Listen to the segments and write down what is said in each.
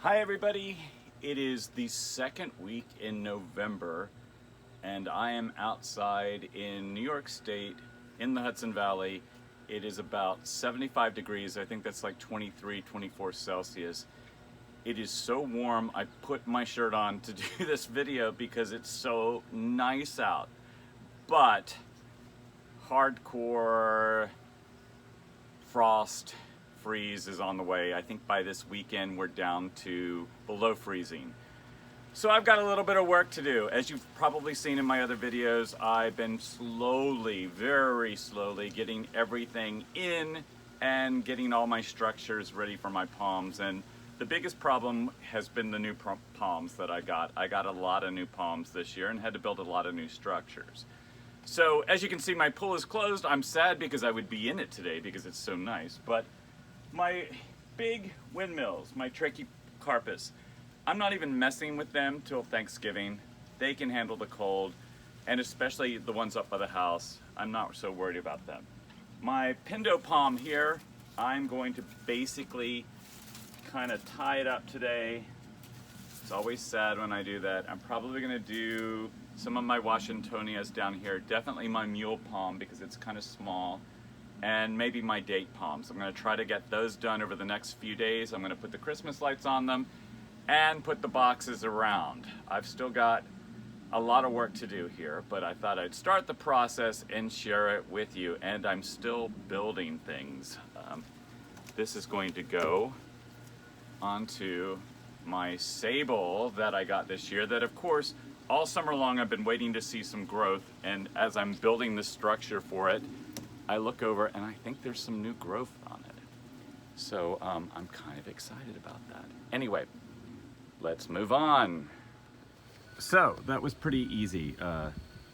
Hi everybody, it is the second week in November and I am outside in New York State in the Hudson Valley. It is about 75 degrees, I think that's like 23, 24 Celsius. It is so warm, I put my shirt on to do this video because it's so nice out. But hardcore frost freeze is on the way. I think by this weekend we're down to below freezing. So I've got a little bit of work to do. As you've probably seen in my other videos, I've been slowly, very slowly getting everything in and getting all my structures ready for my palms. And the biggest problem has been the new palms that I got. I got a lot of new palms this year and had to build a lot of new structures. So as you can see, my pool is closed. I'm sad because I would be in it today because it's so nice, but my big windmills, my trachycarpus, I'm not even messing with them till Thanksgiving. They can handle the cold, and especially the ones up by the house, I'm not so worried about them. My pindo palm here, I'm going to basically kind of tie it up today. It's always sad when I do that. I'm probably gonna do some of my Washingtonias down here, definitely my mule palm because it's kind of small, and maybe my date palms. I'm gonna try to get those done over the next few days. I'm gonna put the Christmas lights on them and put the boxes around. I've still got a lot of work to do here, but I thought I'd start the process and share it with you, and I'm still building things. This is going to go onto my sable that I got this year that, of course, all summer long I've been waiting to see some growth, and as I'm building the structure for it, I look over and I think there's some new growth on it. So I'm kind of excited about that. Anyway, let's move on. So that was pretty easy.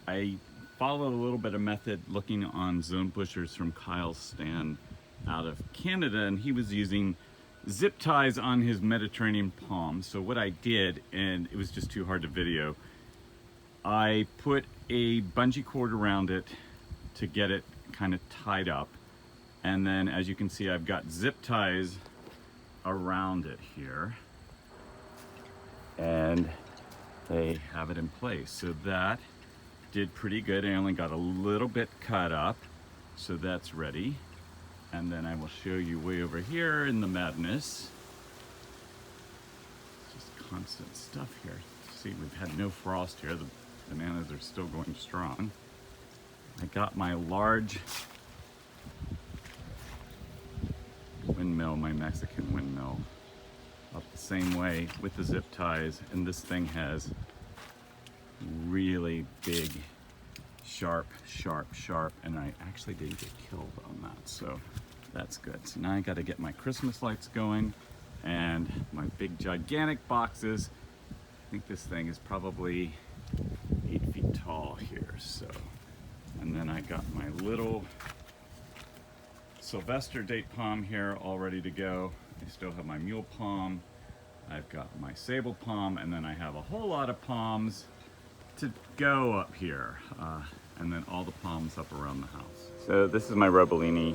I followed a little bit of method looking on zone bushers from Kyle's stand out of Canada, and he was using zip ties on his Mediterranean palm. So what I did, and it was just too hard to video, I put a bungee cord around it to get it kind of tied up, and then as you can see I've got zip ties around it here and they have it in place. So that did pretty good. I only got a little bit cut up, so that's ready. And then I will show you way over here in the madness. Just constant stuff here. See, we've had no frost here. The bananas are still going strong. I got my large windmill, my Mexican windmill, up the same way with the zip ties, and this thing has really big, sharp, and I actually didn't get killed on that, so that's good. So now I got to get my Christmas lights going and my big gigantic boxes. I think this thing is probably 8 feet tall here, so. And then I got my little Sylvester date palm here all ready to go. I still have my mule palm. I've got my sable palm, and then I have a whole lot of palms to go up here. And then all the palms up around the house. So this is my Robolini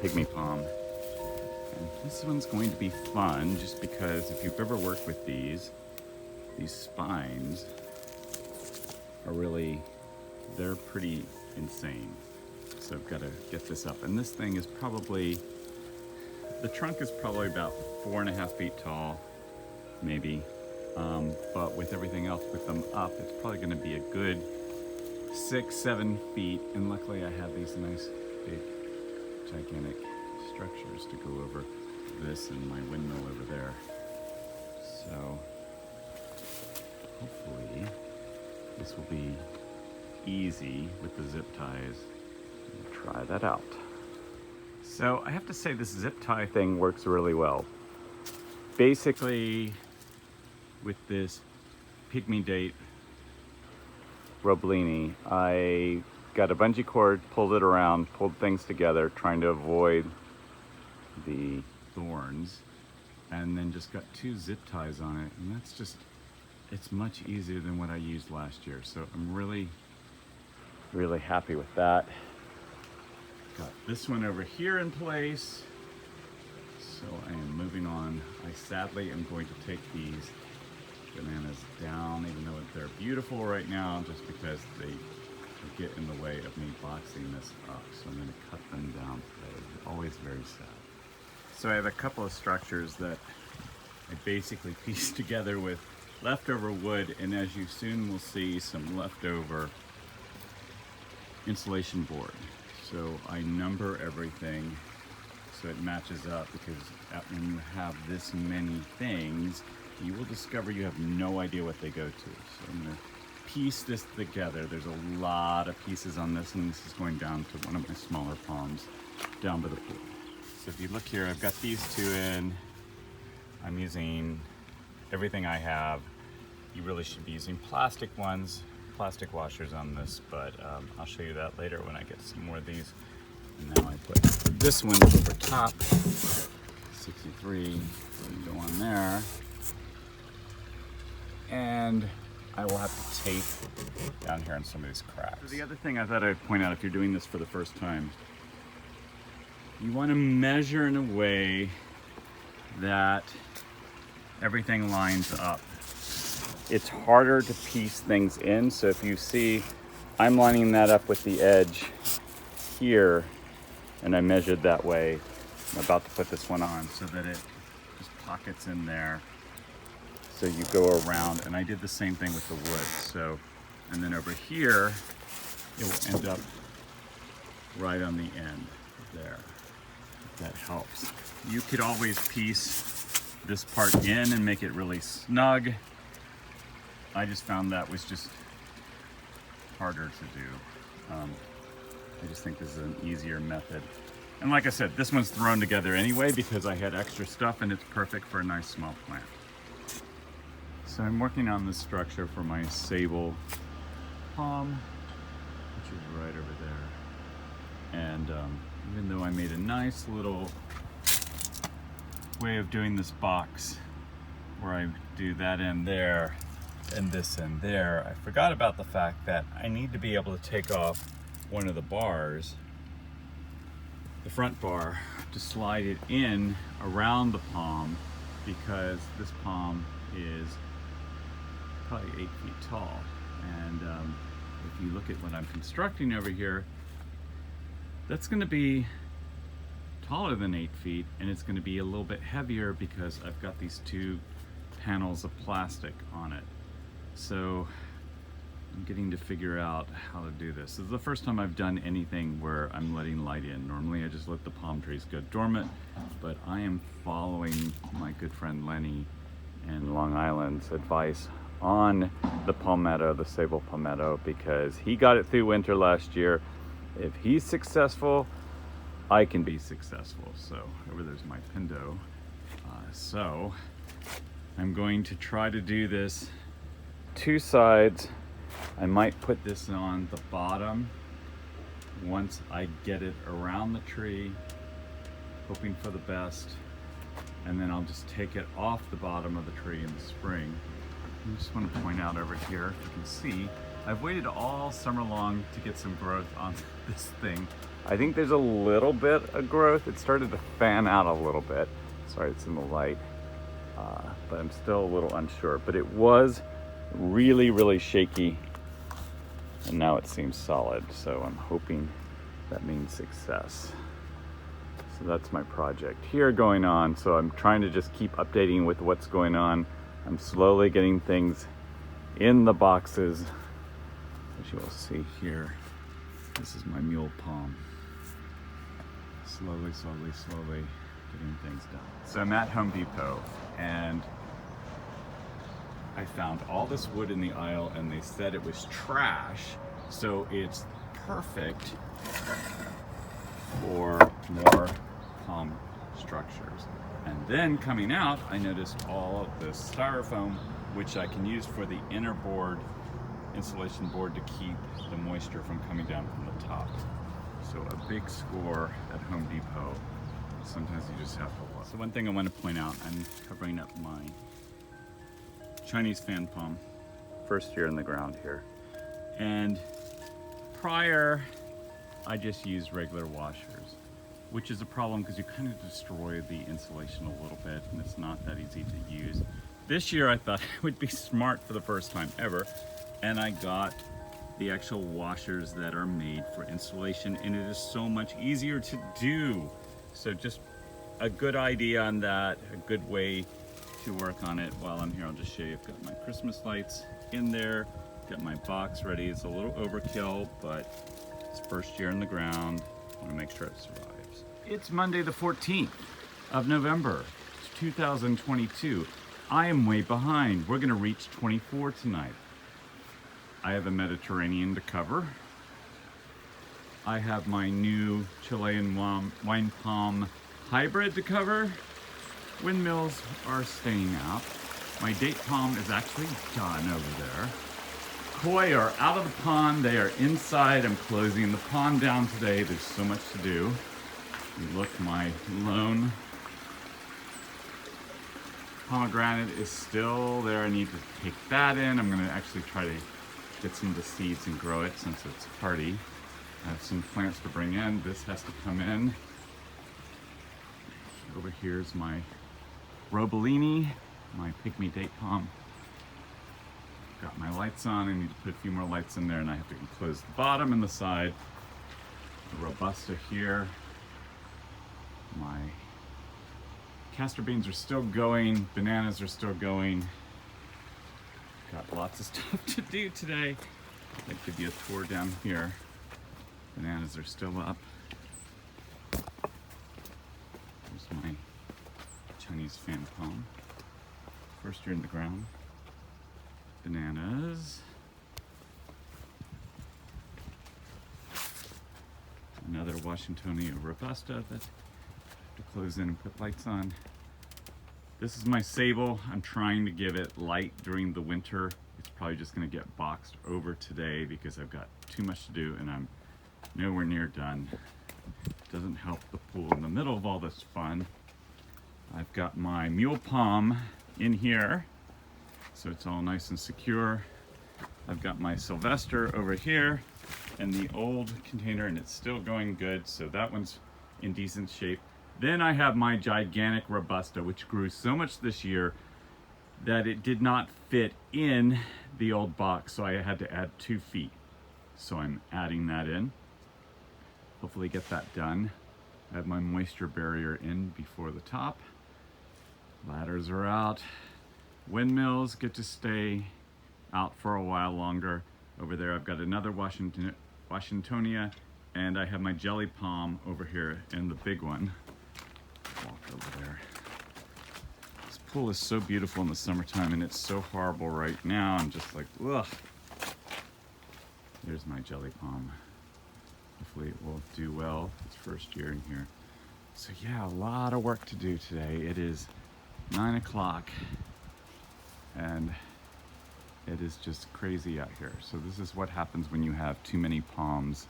pygmy palm. And this one's going to be fun just because if you've ever worked with these spines are really, they're pretty insane. So I've got to get this up. And this thing is probably, the trunk is probably about 4.5 feet tall, maybe. But with everything else with them up, it's probably going to be a good 6-7 feet. And luckily I have these nice big gigantic structures to go over this and my windmill over there. So hopefully this will be easy with the zip ties. Try that out. So I have to say this zip tie thing works really well. Basically with this pygmy date Robolini, I got a bungee cord, pulled it around, pulled things together, trying to avoid the thorns, and then just got 2 zip ties on it, and that's just, it's much easier than what I used last year. So I'm really happy with that. Got this one over here in place. So I am moving on. I sadly am going to take these bananas down, even though they're beautiful right now, just because they get in the way of me boxing this up. So I'm going to cut them down today. Always very sad. So I have a couple of structures that I basically pieced together with leftover wood, and as you soon will see, some leftover insulation board. So I number everything so it matches up, because when you have this many things, you will discover you have no idea what they go to. So I'm gonna piece this together. There's a lot of pieces on this, and this is going down to one of my smaller palms down by the pool. So if you look here, I've got these two in. I'm using everything I have. You really should be using plastic ones, plastic washers on this, but I'll show you that later when I get some more of these. And now I put this one over top, 63, go on there. And I will have to tape down here on some of these cracks. So the other thing I thought I'd point out, if you're doing this for the first time, you want to measure in a way that everything lines up. It's harder to piece things in, so if you see, I'm lining that up with the edge here, and I measured that way. I'm about to put this one on so that it just pockets in there. So you go around, and I did the same thing with the wood. So, and then over here, it will end up right on the end there, if that helps. You could always piece this part in and make it really snug. I just found that was just harder to do. I just think this is an easier method. And like I said, this one's thrown together anyway because I had extra stuff, and it's perfect for a nice small plant. So I'm working on this structure for my sable palm, which is right over there. And even though I made a nice little way of doing this box where I do that end there and this end there, I forgot about the fact that I need to be able to take off one of the bars, the front bar, to slide it in around the palm, because this palm is probably 8 feet tall. And if you look at what I'm constructing over here, that's going to be taller than 8 feet, and it's going to be a little bit heavier because I've got these two panels of plastic on it. So I'm getting to figure out how to do this. This is the first time I've done anything where I'm letting light in. Normally I just let the palm trees go dormant, but I am following my good friend Lenny in Long Island's advice on the palmetto, the sable palmetto, because he got it through winter last year. If he's successful, I can be successful. So over there's my pindo. So I'm going to try to do this two sides. I might put this on the bottom once I get it around the tree, hoping for the best, and then I'll just take it off the bottom of the tree in the spring. I just want to point out over here, if you can see, I've waited all summer long to get some growth on this thing. I think there's a little bit of growth. It started to fan out a little bit. Sorry, it's in the light, but I'm still a little unsure. But it was really, really shaky, and now it seems solid. So I'm hoping that means success. So that's my project here going on. So I'm trying to just keep updating with what's going on. I'm slowly getting things in the boxes. As you will see here, this is my mule palm. Slowly, slowly, slowly getting things done. So I'm at Home Depot, and I found all this wood in the aisle, and they said it was trash, so it's perfect for more palm structures. And then coming out, I noticed all of this styrofoam, which I can use for the inner board, insulation board, to keep the moisture from coming down from the top. So a big score at Home Depot. Sometimes you just have to look. So one thing I want to point out, I'm covering up my Chinese fan palm, first year in the ground here. And prior, I just used regular washers, which is a problem because you kind of destroy the insulation a little bit and it's not that easy to use. This year I thought it would be smart for the first time ever, and I got the actual washers that are made for insulation, and it is so much easier to do. So just a good idea on that, a good way to work on it. While I'm here, I'll just show you. I've got my Christmas lights in there, got my box ready. It's a little overkill, but it's first year in the ground. I want to make sure it survives. It's Monday the 14th of November, it's 2022. I am way behind. We're gonna reach 24 tonight. I have a Mediterranean to cover. I have my new Chilean wine palm hybrid to cover. Windmills are staying out. My date palm is actually done over there. Koi are out of the pond. They are inside. I'm closing the pond down today. There's so much to do. Look, my lone pomegranate is still there. I need to take that in. I'm gonna actually try to get some of the seeds and grow it since it's hardy. I have some plants to bring in. This has to come in. Over here's my Robellini, my pygmy date palm. Got my lights on. I need to put a few more lights in there, and I have to enclose the bottom and the side. The Robusta here. My castor beans are still going. Bananas are still going. Got lots of stuff to do today. I'll give you a tour down here. Bananas are still up. There's my Chinese fan palm. First year in the ground. Bananas. Another Washingtonia Robusta that I have to close in and put lights on. This is my sable. I'm trying to give it light during the winter. It's probably just gonna get boxed over today because I've got too much to do and I'm nowhere near done. Doesn't help the pool in the middle of all this fun. I've got my mule palm in here, so it's all nice and secure. I've got my Sylvester over here in the old container, and it's still going good, so that one's in decent shape. Then I have my gigantic Robusta, which grew so much this year that it did not fit in the old box, so I had to add 2 feet. So I'm adding that in. Hopefully get that done. I have my moisture barrier in before the top. Ladders are out. Windmills get to stay out for a while longer. Over there I've got another Washingtonia, and I have my jelly palm over here in the big one. Walk over there. This pool is so beautiful in the summertime, and it's so horrible right now. I'm just like, ugh. There's my jelly palm. Hopefully it will do well. It's first year in here. So yeah, a lot of work to do today. It is 9 o'clock and it is just crazy out here. So this is what happens when you have too many palms,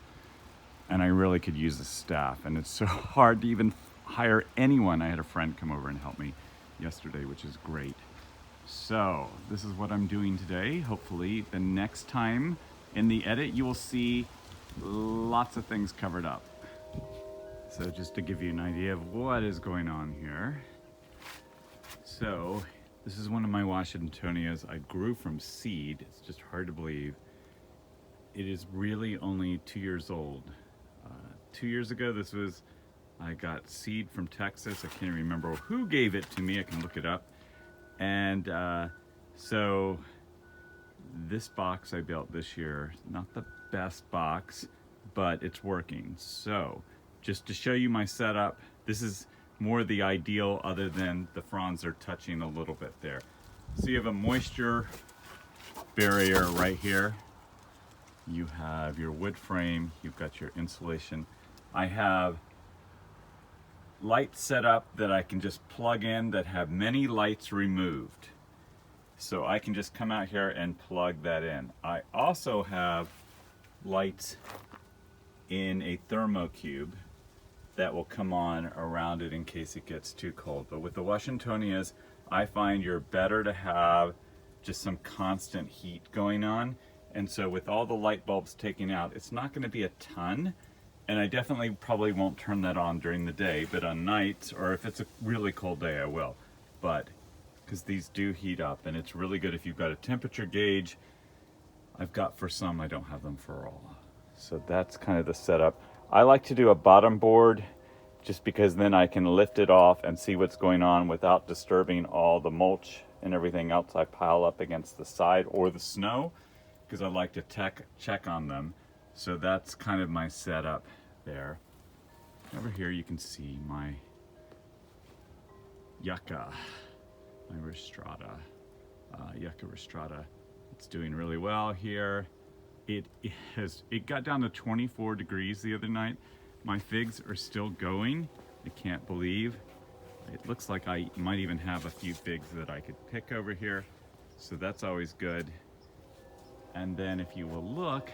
and I really could use a staff, and it's so hard to even hire anyone. I had a friend come over and help me yesterday, which is great. So this is what I'm doing today. Hopefully the next time in the edit you will see lots of things covered up. So just to give you an idea of what is going on here. So this is one of my Washingtonias I grew from seed. It's just hard to believe. It is really only 2 years old. 2 years ago, I got seed from Texas. I can't remember who gave it to me. I can look it up. And so this box I built this year, not the best box, but it's working. So just to show you my setup, this is more the ideal, other than the fronds are touching a little bit there. So you have a moisture barrier right here. You have your wood frame, you've got your insulation. I have lights set up that I can just plug in that have many lights removed. So I can just come out here and plug that in. I also have lights in a thermocube that will come on around it in case it gets too cold. But with the Washingtonias, I find you're better to have just some constant heat going on. And so with all the light bulbs taken out, it's not gonna be a ton, And I definitely probably won't turn that on during the day, but on nights, or if it's a really cold day, I will. But, because these do heat up, and it's really good if you've got a temperature gauge. I've got for some, I don't have them for all. So that's kind of the setup. I like to do a bottom board, just because then I can lift it off and see what's going on without disturbing all the mulch and everything else I pile up against the side or the snow, because I like to check on them. So that's kind of my setup there. Over here you can see my yucca, my rostrata, yucca rostrata. It's doing really well here. It got down to 24 degrees the other night. My figs are still going. I can't believe. It looks like I might even have a few figs that I could pick over here. So that's always good. And then if you will look,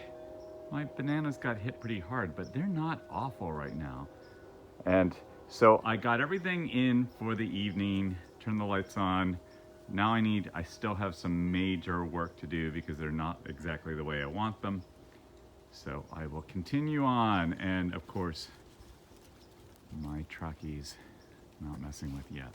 my bananas got hit pretty hard, but they're not awful right now. And so I got everything in for the evening, turned the lights on. Now I still have some major work to do because they're not exactly the way I want them. So I will continue on, and of course, my truckies not messing with yet.